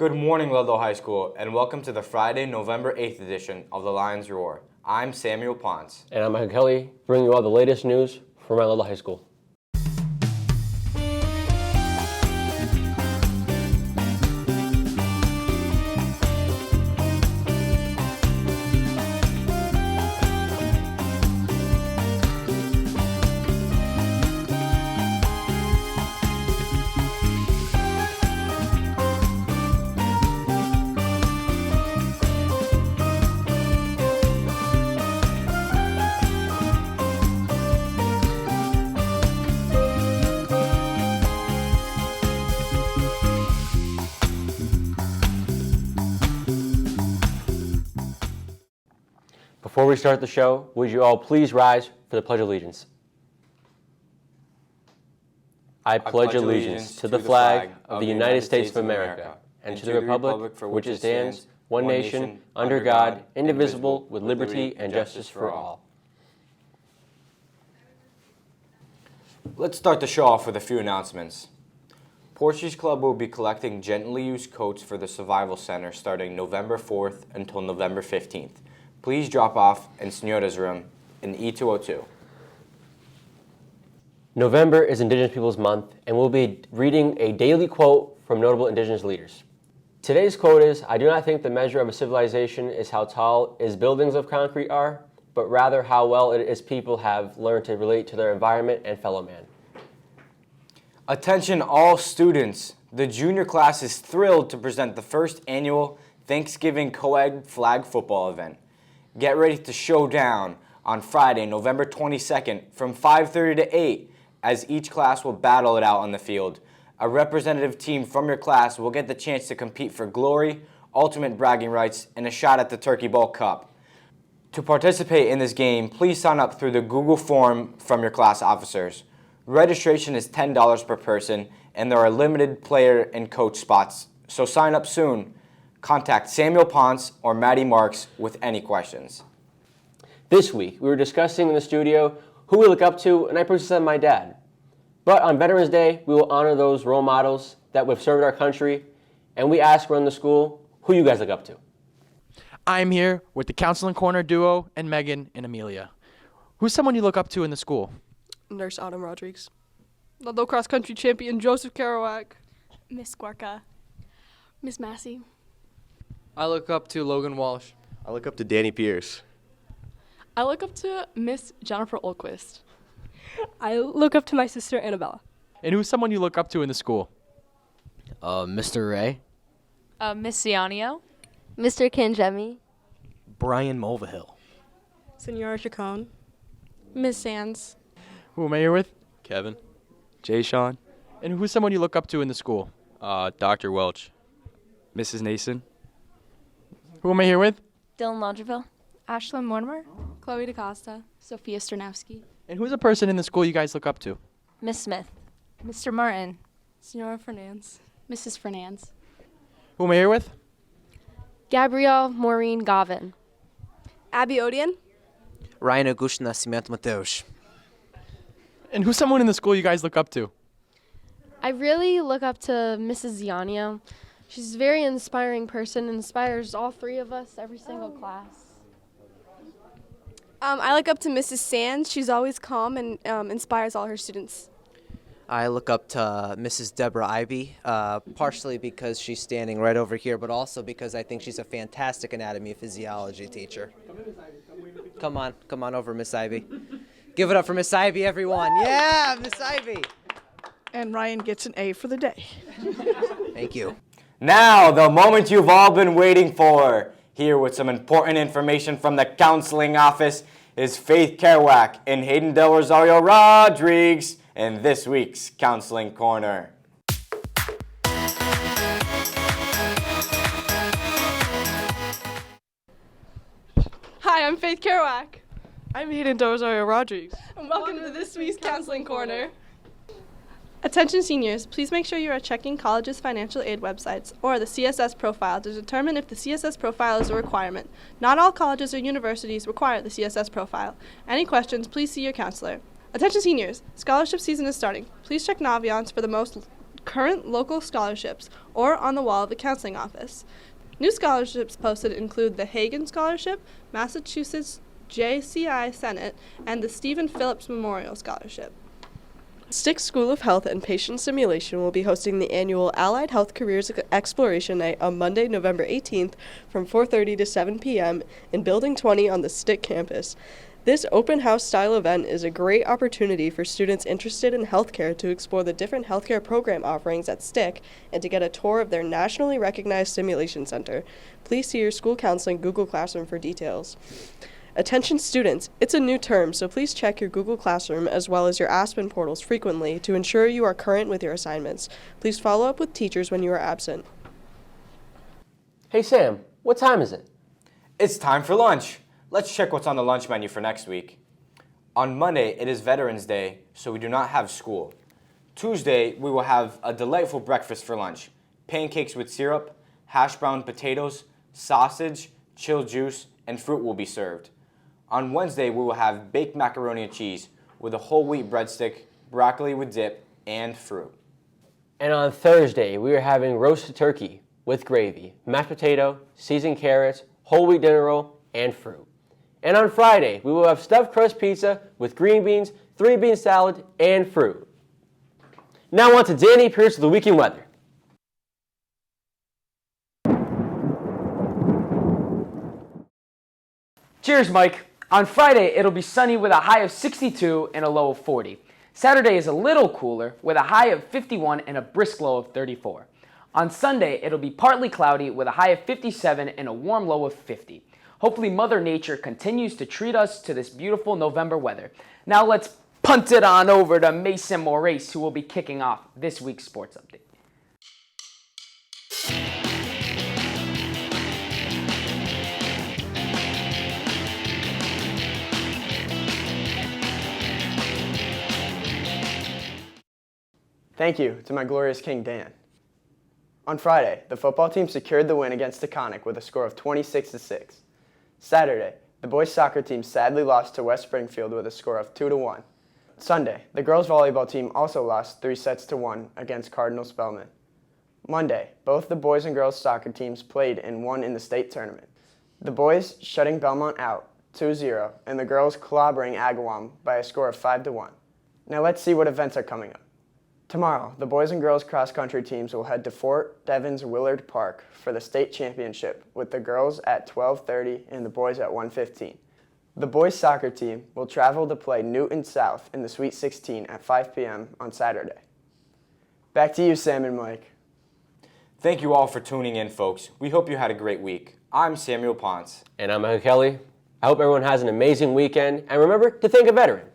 Good morning, Ludlow High School, and welcome to the Friday, November 8th edition of the Lions Roar. I'm Samuel Ponce. And I'm Michael Kelly, bringing you all the latest news from Mount Ludlow High School. Before we start the show, would you all please rise for the Pledge of Allegiance? I pledge allegiance to the flag of the United States of America and to the republic for which it stands, one nation, under God, indivisible, with liberty and justice for all. Let's start the show off with a few announcements. Portuguese Club will be collecting gently used coats for the Survival Center starting November 4th until November 15th. Please drop off in Senyora's room in E202. November is Indigenous Peoples Month, and we'll be reading a daily quote from notable Indigenous leaders. Today's quote is, "I do not think the measure of a civilization is how tall its buildings of concrete are, but rather how well its people have learned to relate to their environment and fellow man." Attention all students. The junior class is thrilled to present the first annual Thanksgiving co-ed flag football event. Get ready to show down on Friday, November 22nd from 5:30 to 8 as each class will battle it out on the field. A representative team from your class will get the chance to compete for glory, ultimate bragging rights, and a shot at the Turkey Bowl Cup. To participate in this game, please sign up through the Google form from your class officers. Registration is $10 per person, and there are limited player and coach spots, so sign up soon. Contact Samuel Ponce or Maddie Marks with any questions. This week, we were discussing in the studio who we look up to, and I personally said my dad. But on Veterans Day, we will honor those role models that have served our country, and we ask around the school, who you guys look up to? I'm here with the Counseling Corner duo and Megan and Amelia. Who's someone you look up to in the school? Nurse Autumn Rodriguez. Ludlow cross country champion Joseph Kerouac. Miss Gorka. Miss Massey. I look up to Logan Walsh. I look up to Danny Pierce. I look up to Miss Jennifer Olquist. I look up to my sister Annabella. And who's someone you look up to in the school? Mr. Ray. Miss Cianio. Mr. Kanjemi. Brian Mulvihill. Senora Chacon. Miss Sands. Who am I here with? Kevin. Jay Sean. And who's someone you look up to in the school? Dr. Welch. Mrs. Nason. Who am I here with? Dylan Longerville. Ashlyn Mortimer. Chloe DaCosta. Sophia Stronowski. And who's a person in the school you guys look up to? Miss Smith. Mr. Martin. Senora Fernandez. Mrs. Fernandez. Who am I here with? Gabrielle Maureen Gavin. Abby Odian. Ryan Augusto Nascimento Mateus. And who's someone in the school you guys look up to? I really look up to Mrs. Zianio. She's a very inspiring person, inspires all three of us, every single class. I look up to Mrs. Sands. She's always calm and inspires all her students. I look up to Mrs. Deborah Ivy, partially because she's standing right over here, but also because I think she's a fantastic anatomy and physiology teacher. Come on over, Miss Ivy. Give it up for Miss Ivy, everyone. Yeah, Miss Ivy. And Ryan gets an A for the day. Thank you. Now, the moment you've all been waiting for. Here with some important information from the counseling office is Faith Kerouac and Hayden Del Rosario Rodriguez in this week's Counseling Corner. Hi, I'm Faith Kerouac. I'm Hayden Del Rosario Rodriguez. And welcome to this week's Counseling Corner. Attention seniors, please make sure you are checking colleges' financial aid websites or the CSS profile to determine if the CSS profile is a requirement. Not all colleges or universities require the CSS profile. Any questions, please see your counselor. Attention seniors, scholarship season is starting. Please check Naviance for the most current local scholarships or on the wall of the counseling office. New scholarships posted include the Hagen Scholarship, Massachusetts JCI Senate, and the Stephen Phillips Memorial Scholarship. Stick School of Health and Patient Simulation will be hosting the annual Allied Health Careers Exploration Night on Monday, November 18th from 4:30 to 7 p.m. in Building 20 on the Stick campus. This open house style event is a great opportunity for students interested in healthcare to explore the different healthcare program offerings at Stick and to get a tour of their nationally recognized simulation center. Please see your school counseling Google Classroom for details. Attention students, it's a new term, so please check your Google Classroom as well as your Aspen portals frequently to ensure you are current with your assignments. Please follow up with teachers when you are absent. Hey Sam, what time is it? It's time for lunch. Let's check what's on the lunch menu for next week. On Monday, it is Veterans Day, so we do not have school. Tuesday, we will have a delightful breakfast for lunch. Pancakes with syrup, hash brown potatoes, sausage, chilled juice, and fruit will be served. On Wednesday, we will have baked macaroni and cheese with a whole wheat breadstick, broccoli with dip, and fruit. And on Thursday, we are having roasted turkey with gravy, mashed potato, seasoned carrots, whole wheat dinner roll, and fruit. And on Friday, we will have stuffed crust pizza with green beans, 3-bean salad, and fruit. Now on to Danny Pierce with the weekend weather. Cheers, Mike. On Friday, it'll be sunny with a high of 62 and a low of 40. Saturday is a little cooler with a high of 51 and a brisk low of 34. On Sunday, it'll be partly cloudy with a high of 57 and a warm low of 50. Hopefully, Mother Nature continues to treat us to this beautiful November weather. Now let's punt it on over to Mason Moraes, who will be kicking off this week's sports update. Thank you to my glorious King Dan. On Friday, the football team secured the win against Taconic with a score of 26-6. Saturday, the boys soccer team sadly lost to West Springfield with a score of 2-1. Sunday, the girls volleyball team also lost 3-1 against Cardinal Spellman. Monday, both the boys and girls soccer teams played and won in the state tournament. The boys shutting Belmont out 2-0 and the girls clobbering Agawam by a score of 5-1. Now let's see what events are coming up. Tomorrow, the boys and girls cross-country teams will head to Fort Devens Willard Park for the state championship, with the girls at 12:30 and the boys at 1:15. The boys soccer team will travel to play Newton South in the Sweet 16 at 5 p.m. on Saturday. Back to you, Sam and Mike. Thank you all for tuning in, folks. We hope you had a great week. I'm Samuel Ponce. And I'm Michael Kelly. I hope everyone has an amazing weekend, and remember to thank a veteran.